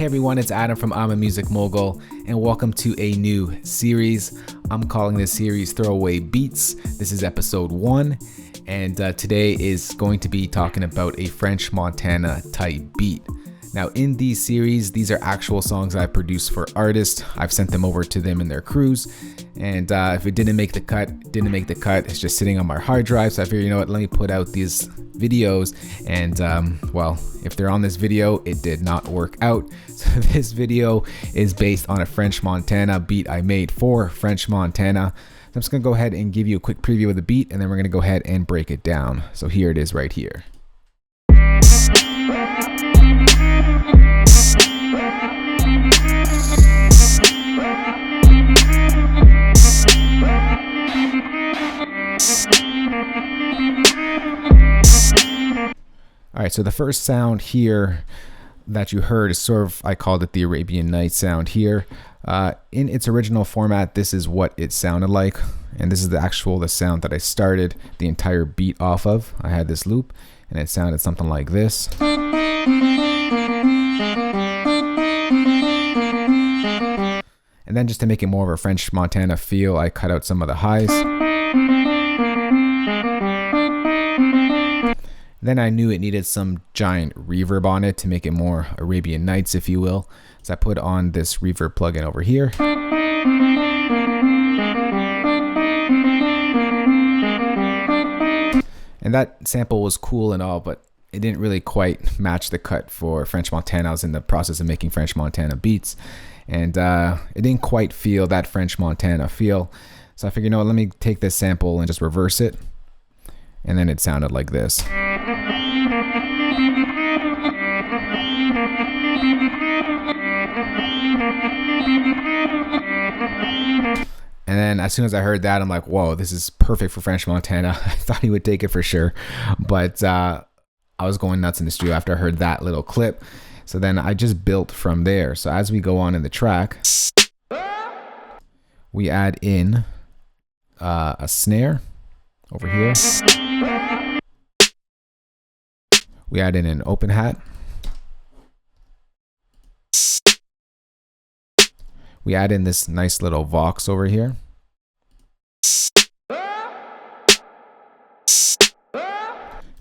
Hey everyone, it's Adam from I'm a Music Mogul, and welcome to a new series. I'm calling this series Throwaway Beats. This is episode 1, and today is going to be talking about a French Montana type beat. Now in these series, these are actual songs I produced for artists. I've sent them over to them in their crews, and if it didn't make the cut, it's just sitting on my hard drive. So I figured, you know what, let me put out these videos, and well, if they're on this video, it did not work out. So this video is based on a French Montana beat I made for French Montana. I'm just gonna go ahead and give you a quick preview of the beat, and then we're gonna go ahead and break it down. So here it is right here. All right, so the first sound here that you heard is sort of, I called it the Arabian Nights sound here. In its original format, this is what it sounded like, and this is the sound that I started the entire beat off of. I had this loop, and it sounded something like this. And then just to make it more of a French Montana feel, I cut out some of the highs. Then I knew it needed some giant reverb on it to make it more Arabian Nights, if you will. So I put on this reverb plugin over here. And that sample was cool and all, but it didn't really quite match the cut for French Montana. I was in the process of making French Montana beats, and it didn't quite feel that French Montana feel. So I figured, you know what, let me take this sample and just reverse it. And then it sounded like this. And then as soon as I heard that, I'm like, whoa, this is perfect for French Montana. I thought he would take it for sure. But I was going nuts in the studio after I heard that little clip. So then I just built from there. So as we go on in the track, we add in a snare over here. We add in an open hat. We add in this nice little vox over here.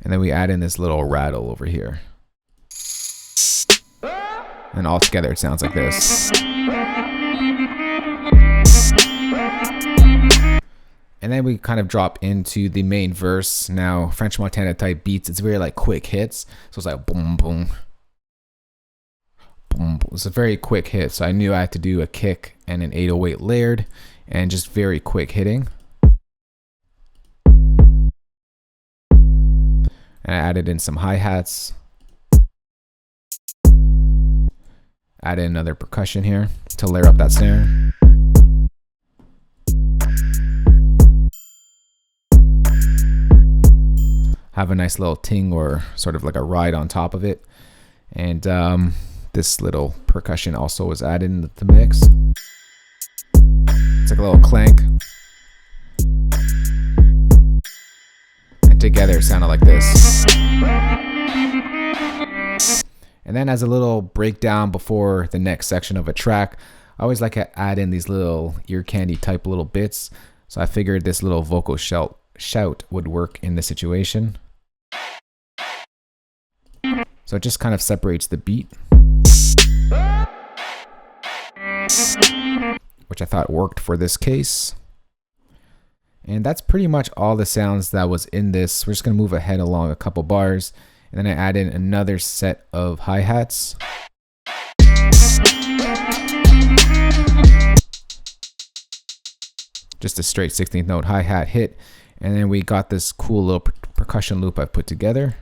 And then we add in this little rattle over here. And all together it sounds like this. And then we kind of drop into the main verse. Now, French Montana type beats, it's very like quick hits. So it's like boom, boom, boom, boom. It's a very quick hit. So I knew I had to do a kick and an 808 layered and just very quick hitting. And I added in some hi-hats. Add in another percussion here to layer up that snare. Have a nice little ting or sort of like a ride on top of it. And this little percussion also was added into the mix. It's like a little clank. And together it sounded like this. And then as a little breakdown before the next section of a track, I always like to add in these little ear candy type little bits. So I figured this little vocal shout would work in the situation. So it just kind of separates the beat, which I thought worked for this case. And that's pretty much all the sounds that was in this. We're just gonna move ahead along a couple bars, and then I add in another set of hi-hats. Just a straight 16th note hi-hat hit. And then we got this cool little percussion loop I put together.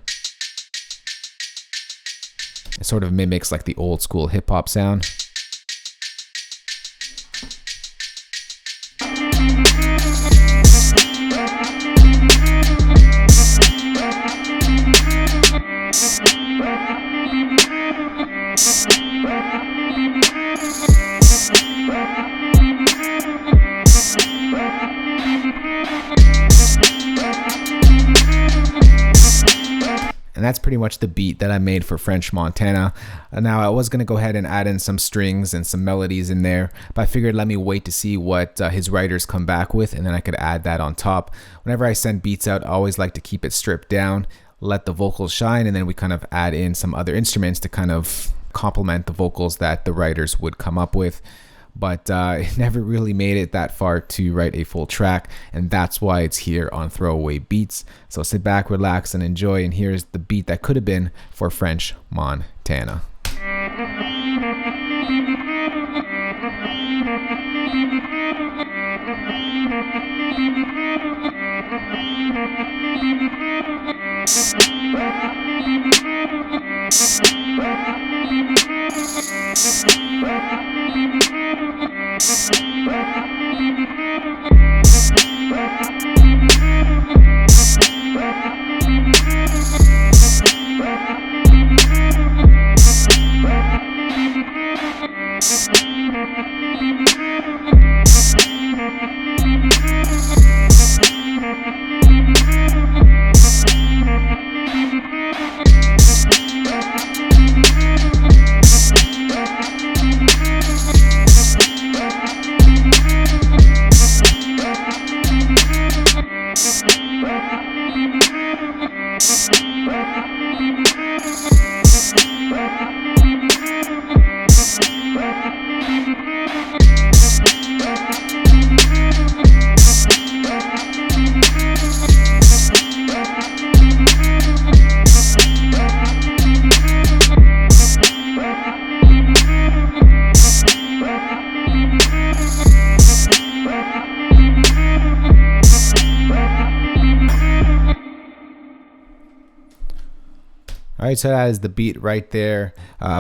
It sort of mimics like the old school hip hop sound. that's pretty much the beat that I made for French Montana. Now I was going to go ahead and add in some strings and some melodies in there, but I figured let me wait to see what his writers come back with, and then I could add that on top. Whenever I send beats out, I always like to keep it stripped down, let the vocals shine, and then we kind of add in some other instruments to kind of complement the vocals that the writers would come up with. But it never really made it that far to write a full track, and that's why it's here on Throwaway Beats. So sit back, relax, and enjoy, and here's the beat that could have been for French Montana. Alright, so that is the beat right there.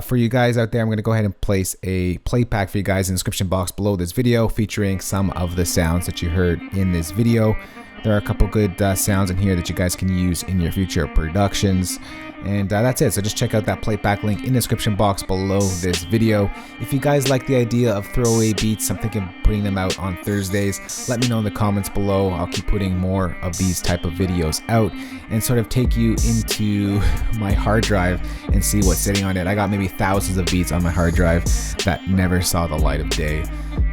For you guys out there, I'm going to go ahead and place a playback for you guys in the description box below this video, featuring some of the sounds that you heard in this video. There are a couple good sounds in here that you guys can use in your future productions. And that's it. So just check out that playback link in the description box below this video. If you guys like the idea of Throwaway Beats, I'm thinking of putting them out on Thursdays. Let me know in the comments below. I'll keep putting more of these type of videos out and sort of take you into my hard drive and see what's sitting on it. I got maybe thousands of beats on my hard drive that never saw the light of day.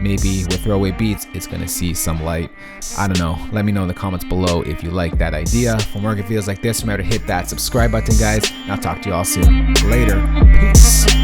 Maybe with Throwaway Beats, it's going to see some light. I don't know. Let me know in the comments below if you like that idea. For more videos like this, remember to hit that subscribe button, guys. And I'll talk to you all soon. Later. Peace.